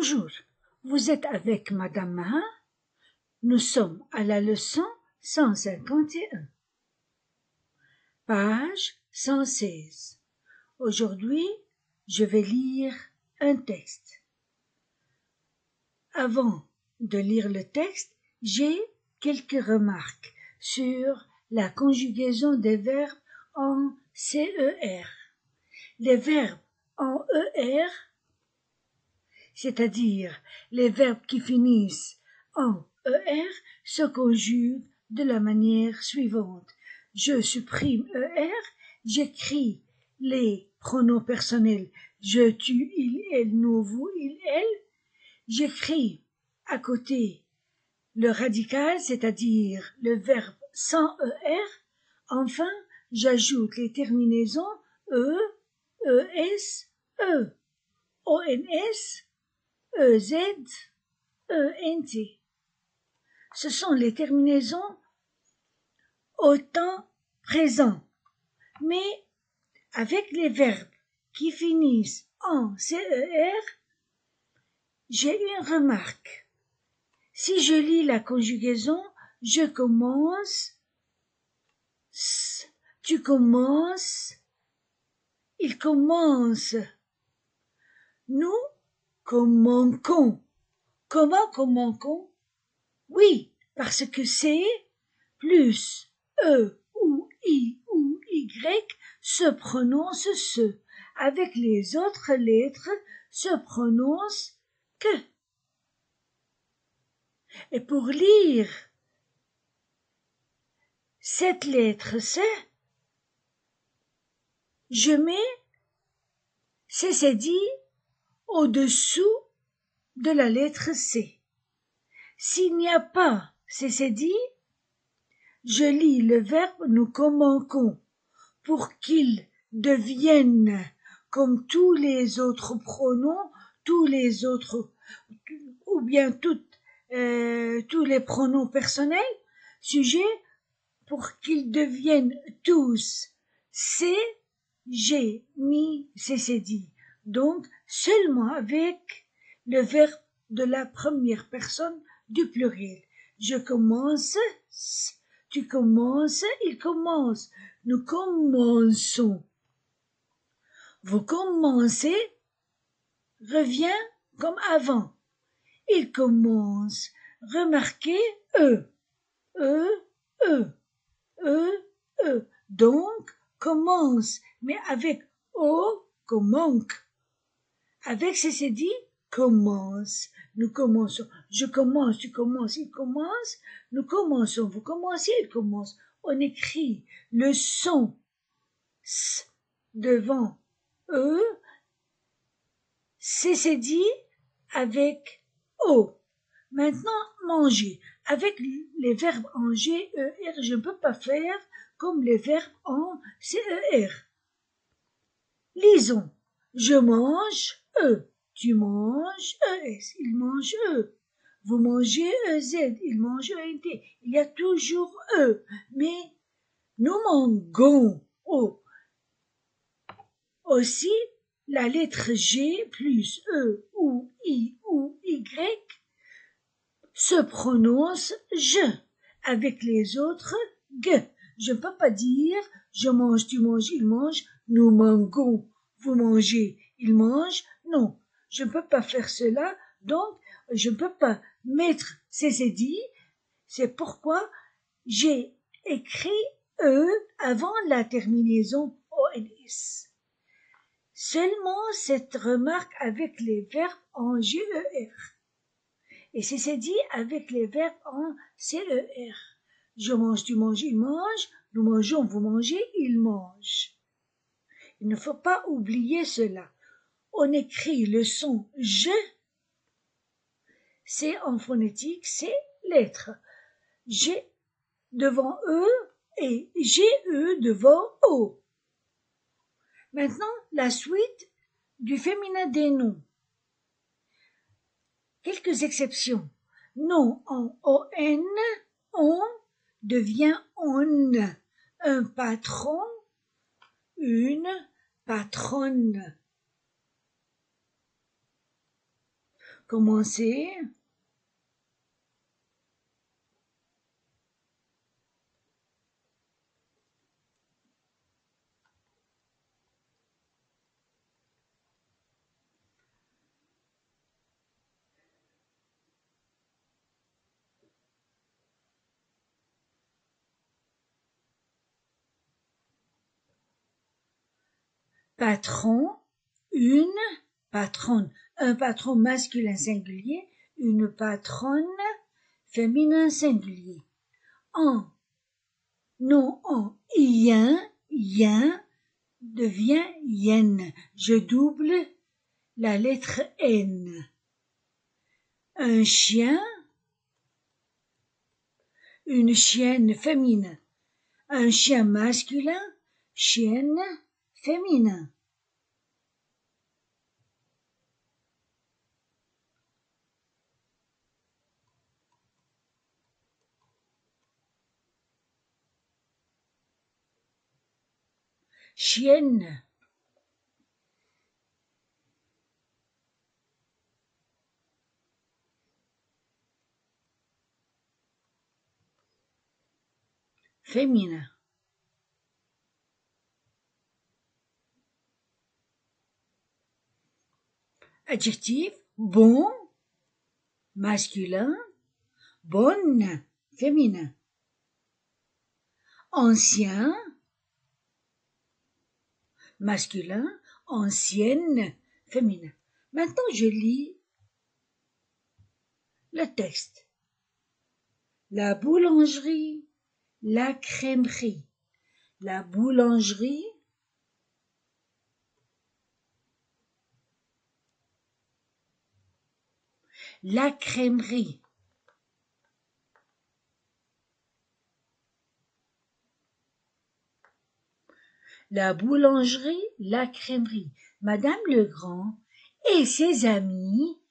Bonjour, vous êtes avec Madame Mahin? Nous sommes à la leçon 151. Page 116. Aujourd'hui, je vais lire un texte. Avant de lire le texte, j'ai quelques remarques sur la conjugaison des verbes en CER. Les verbes en ER, c'est-à-dire les verbes qui finissent en ER, se conjuguent de la manière suivante. Je supprime ER, j'écris les pronoms personnels je, tu, il, elle, nous, vous, il, elle. J'écris à côté le radical, c'est-à-dire le verbe sans ER. Enfin, j'ajoute les terminaisons E, ES, E, ONS, EZ, ENT. Ce sont les terminaisons au temps présent. Mais avec les verbes qui finissent en CER, j'ai une remarque. Si je lis la conjugaison, je commence, tu commences, il commence, nous commençons. Comment commençons? Oui, parce que c'est plus E ou I ou Y se prononce ce. Avec les autres lettres se prononce que. Et pour lire cette lettre C, je mets CCD au-dessous de la lettre C. S'il n'y a pas CCD, je lis le verbe nous commençons pour qu'il devienne comme tous les autres pronoms, tous les autres, ou bien tous les pronoms personnels, sujets, pour qu'ils deviennent tous C, G, mi, CCD. Donc, seulement avec le verbe de la première personne du pluriel. Je commence, tu commences, il commence, nous commençons. Vous commencez revient comme avant. Il commence. Remarquez E, E. Donc, commence, mais avec O, commence. Avec CCD, commence. Nous commençons. Je commence, tu commences, il commence. Nous commençons, vous commencez, il commence. On écrit le son S devant E, CCD avec O. Maintenant, manger. Avec les verbes en G, E, R, je ne peux pas faire comme les verbes en CER. Lisons. Je mange E. Tu manges ES. Il mange E. Vous mangez EZ. Il mange ENT. Il y a toujours E. Mais nous mangeons O. Aussi, la lettre G plus E ou I ou Y se prononce je. Avec les autres, g. Je ne peux pas dire je mange, tu manges, il mange, nous mangeons, vous mangez, il mange. Non, je ne peux pas faire cela, donc je ne peux pas mettre CCD. C'est pourquoi j'ai écrit E avant la terminaison ONS. Seulement cette remarque avec les verbes en GER. Et c'est dit avec les verbes en CER. Je mange, tu manges, il mange, nous mangeons, vous mangez, il mange. Il ne faut pas oublier cela. On écrit le son je, c'est en phonétique, c'est lettre. G devant E et GE devant O. Maintenant, la suite du féminin des noms. Quelques exceptions. Non en ON, on devient on. Un patron, une patronne. Commencez. Patron, une patronne, un patron masculin singulier, une patronne féminin singulier. En, non, en, yen devient yen. Je double la lettre N. Un chien, une chienne féminin. Un chien masculin, chienne féminin. Chienne. Féminin. Adjectif, bon, masculin, bonne, féminin. Ancien, masculin, ancienne, féminin. Maintenant, je lis le texte. La boulangerie, la crèmerie. La boulangerie, la crèmerie. La boulangerie, la crèmerie. Madame Legrand et ses amis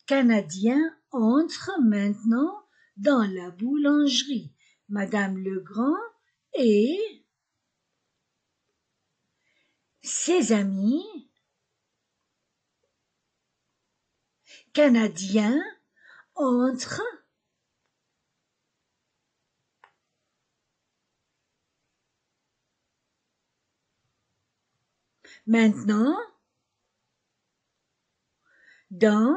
canadiens entrent maintenant dans la boulangerie. Madame Legrand et ses amis canadiens entrent maintenant dans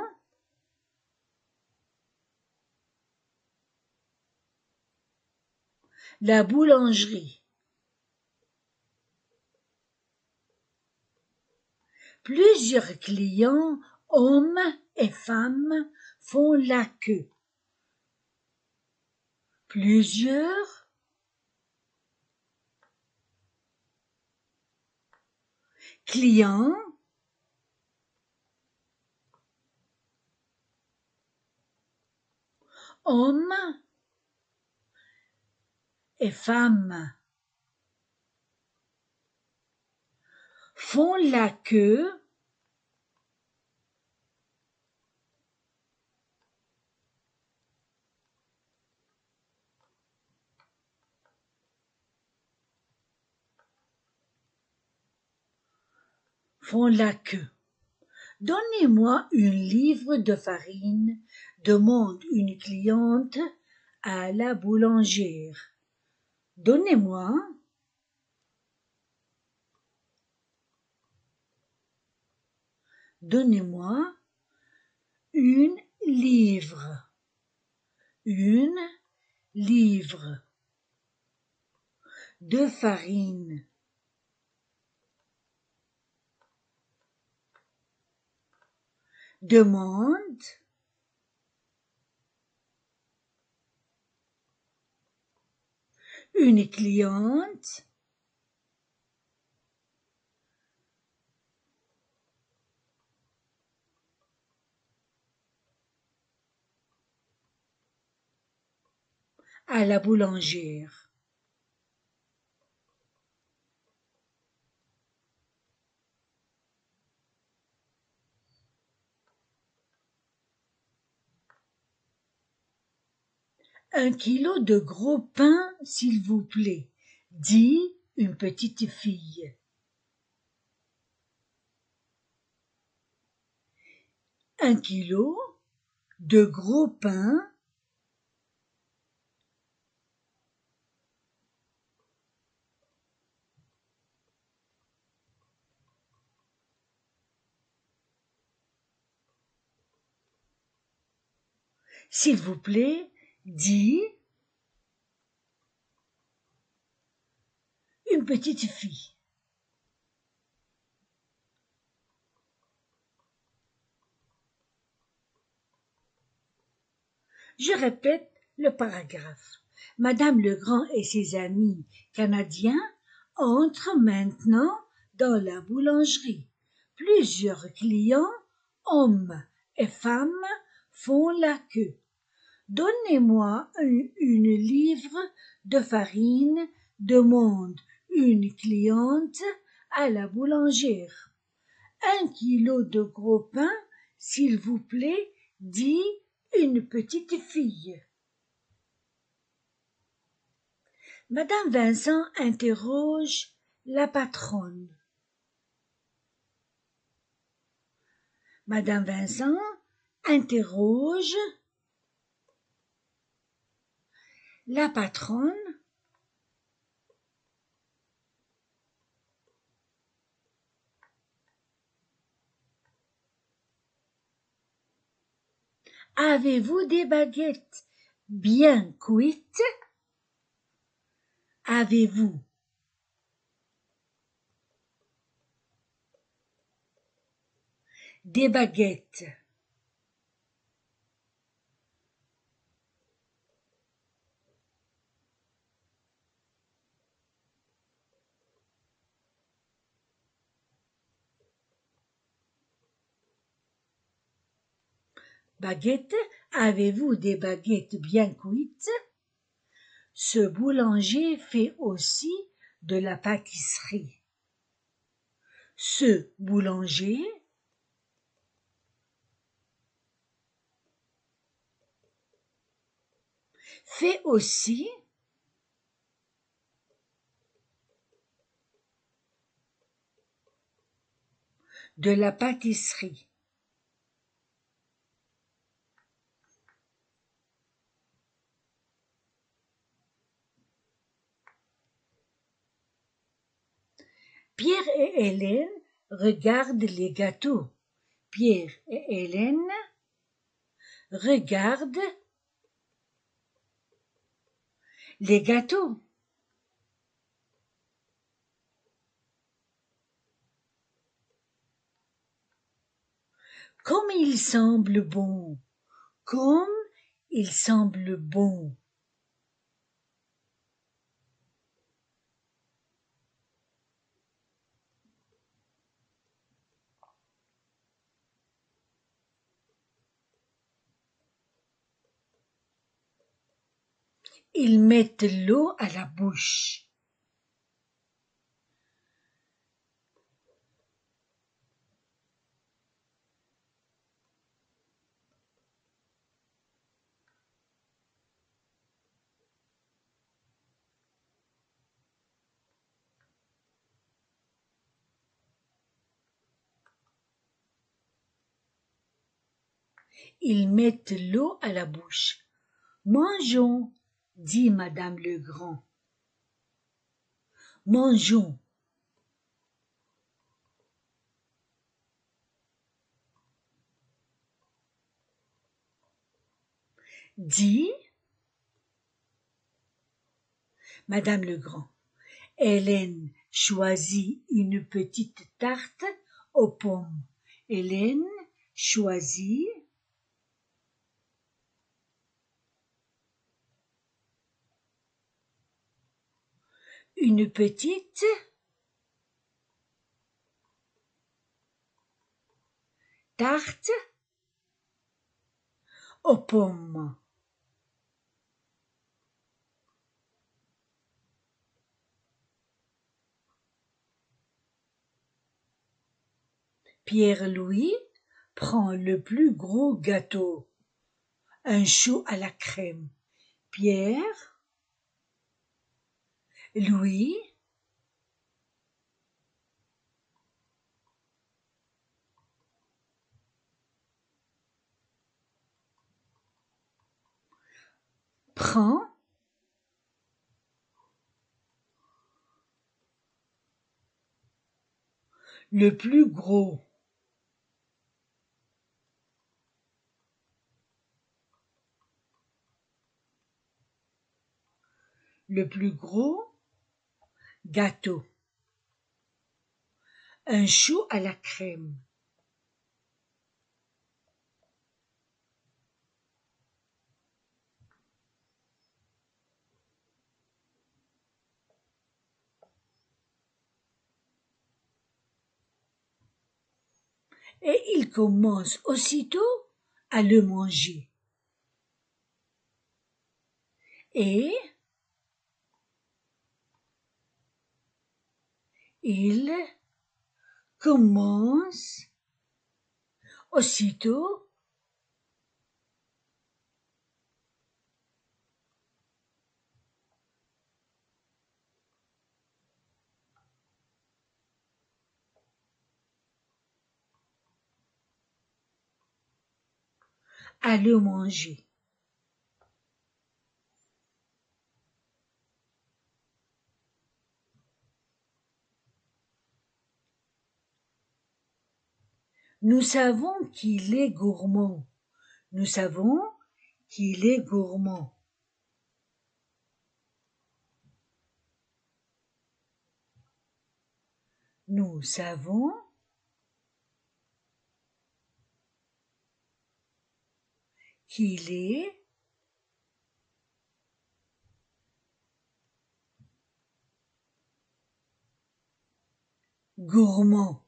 la boulangerie. Plusieurs clients, hommes et femmes, font la queue. Plusieurs clients, hommes et femmes, font la queue font la queue. Donnez-moi un livre de farine, demande une cliente à la boulangère. Donnez-moi une livre de farine. Demande une cliente à la boulangère. Un kilo de gros pain, s'il vous plaît, dit une petite fille. Un kilo de gros pains, s'il vous plaît, dit une petite fille. Je répète le paragraphe. Madame Legrand et ses amis canadiens entrent maintenant dans la boulangerie. Plusieurs clients, hommes et femmes, font la queue. Donnez-moi une livre de farine, demande une cliente à la boulangère. 1 kilo de gros pain, s'il vous plaît, dit une petite fille. Madame Vincent interroge la patronne. Madame Vincent interroge la patronne. Avez-vous des baguettes bien cuites? Avez-vous des baguettes baguettes? Avez-vous des baguettes bien cuites? Ce boulanger fait aussi de la pâtisserie. Ce boulanger fait aussi de la pâtisserie. Pierre et Hélène regardent les gâteaux. Pierre et Hélène regardent les gâteaux. Comme il semble bon, comme il semble bon. Ils mettent l'eau à la bouche. Ils mettent l'eau à la bouche. Mangeons, dit madame Legrand. Mangeons. Dit madame Legrand. Hélène choisit une petite tarte aux pommes. Hélène choisit une petite tarte aux pommes. Pierre-Louis prend le plus gros gâteau, un chou à la crème. Pierre-Louis prend le plus gros. Le plus gros gâteau. Un chou à la crème. Et il commence aussitôt à le manger. Et il commence aussitôt à le manger. Nous savons qu'il est gourmand. Nous savons qu'il est gourmand. Nous savons qu'il est gourmand.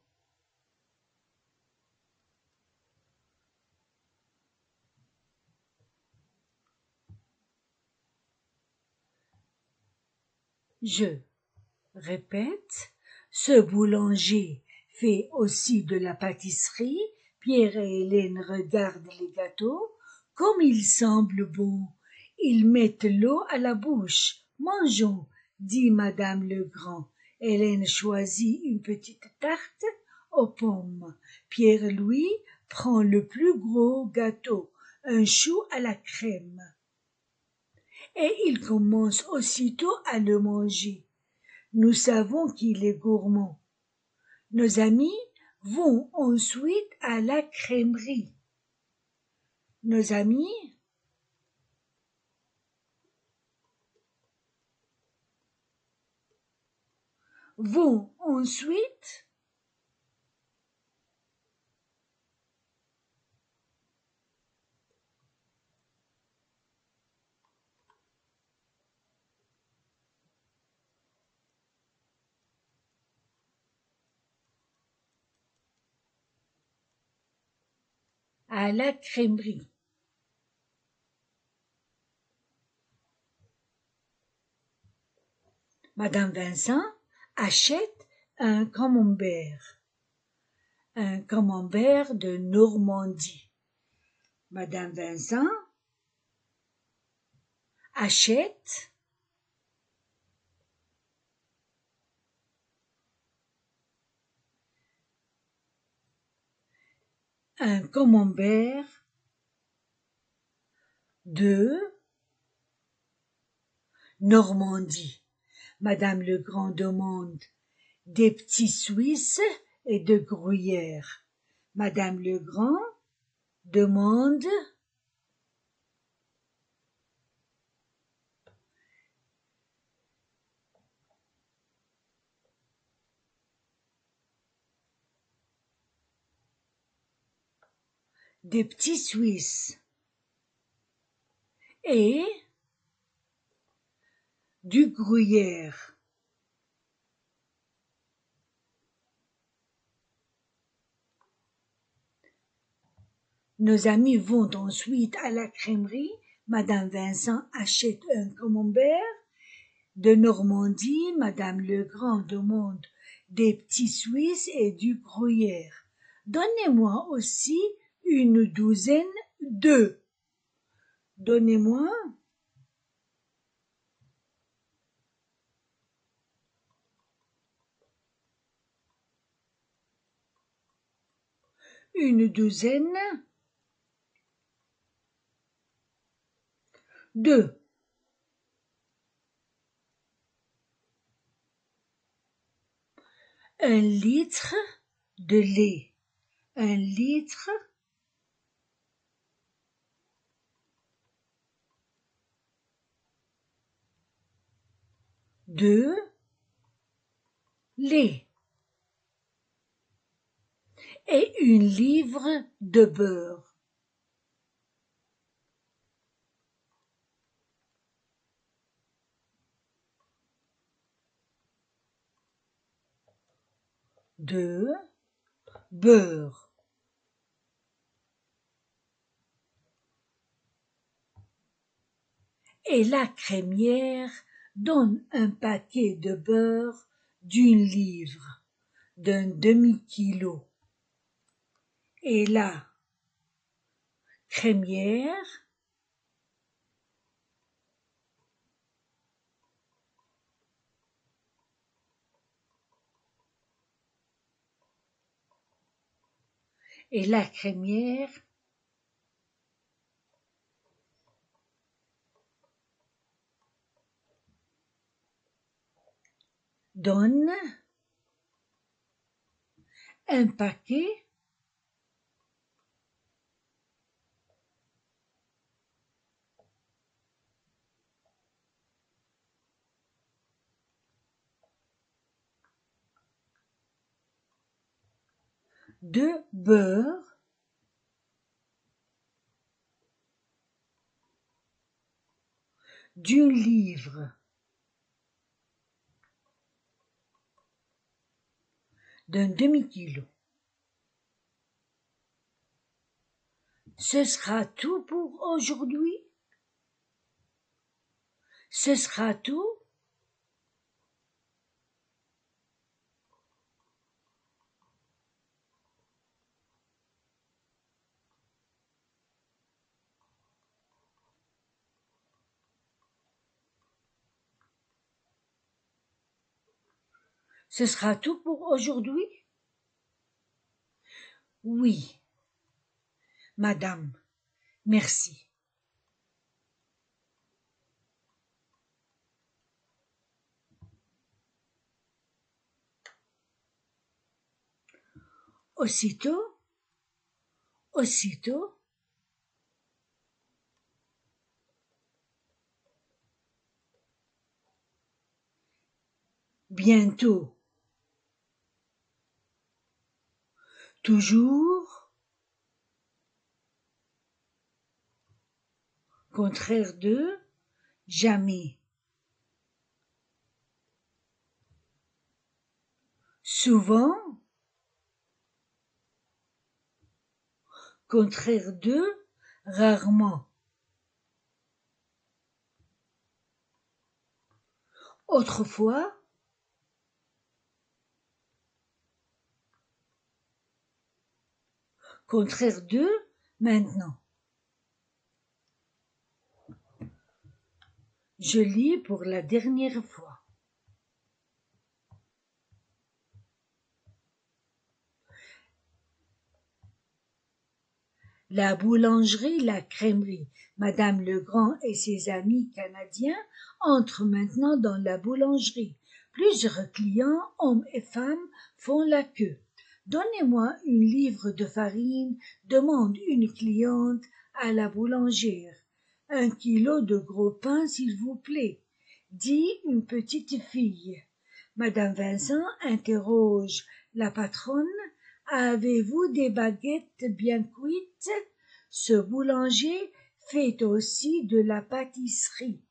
Je répète, ce boulanger fait aussi de la pâtisserie. Pierre et Hélène regardent les gâteaux. Comme ils semblent bons, ils mettent l'eau à la bouche. Mangeons, dit Madame Legrand. Hélène choisit une petite tarte aux pommes. Pierre-Louis prend le plus gros gâteau, un chou à la crème. Et il commence aussitôt à le manger. Nous savons qu'il est gourmand. Nos amis vont ensuite à la crèmerie. Nos amis vont ensuite à la crèmerie. Madame Vincent achète un camembert de Normandie. Madame Vincent achète un camembert de Normandie. Madame Legrand demande des petits Suisses et de gruyère. Madame Legrand demande des petits Suisses et du gruyère. Nos amis vont ensuite à la crèmerie. Madame Vincent achète un camembert de Normandie. Madame Legrand demande des petits Suisses et du gruyère. Donnez-moi aussi une douzaine d'œufs. Donnez-moi une douzaine d'œufs. 1 litre de lait. 1 litre. De lait. Et 1 livre de beurre. De beurre. Et la crémière donne un paquet de beurre d'1 livre, d'un demi-kilo. Et la crémière donne un paquet de beurre d'1 livre, d'un demi-kilo. Ce sera tout pour aujourd'hui? Ce sera tout? Ce sera tout pour aujourd'hui? Oui, madame, merci. Aussitôt, bientôt, toujours, contraire de, jamais, souvent, contraire de, rarement, autrefois, contraire de, maintenant. Je lis pour la dernière fois. La boulangerie, la crèmerie. Madame Legrand et ses amis canadiens entrent maintenant dans la boulangerie. Plusieurs clients, hommes et femmes, font la queue. Donnez-moi 1 livre de farine, demande une cliente à la boulangère. 1 kilo de gros pain, s'il vous plaît, dit une petite fille. Madame Vincent interroge la patronne. Avez-vous des baguettes bien cuites? Ce boulanger fait aussi de la pâtisserie.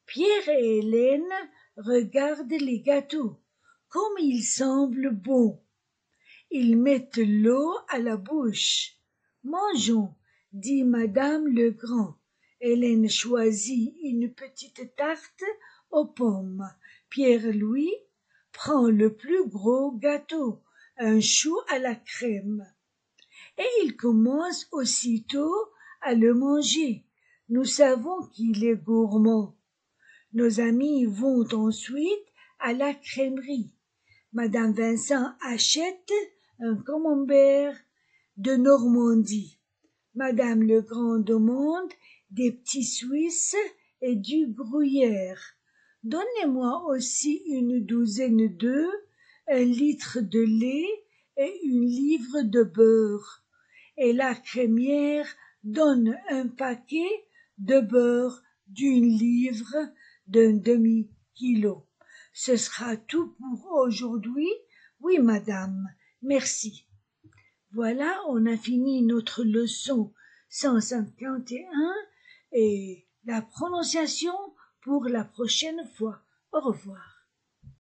Pierre et Hélène regardent les gâteaux. Comme ils semblent bons. Ils mettent l'eau à la bouche. Mangeons, dit Madame Legrand. Hélène choisit une petite tarte aux pommes. Pierre-Louis prend le plus gros gâteau, un chou à la crème. Et il commence aussitôt à le manger. Nous savons qu'il est gourmand. Nos amis vont ensuite à la crèmerie. Madame Vincent achète un camembert de Normandie. Madame Legrand demande des petits Suisses et du gruyère. Donnez-moi aussi une douzaine d'œufs, 1 litre de lait et 1 livre de beurre. Et la crémière donne un paquet de beurre d'1 livre d'un demi-kilo. Ce sera tout pour aujourd'hui. Oui, madame, merci. Voilà, on a fini notre leçon 151 et la prononciation pour la prochaine fois. Au revoir.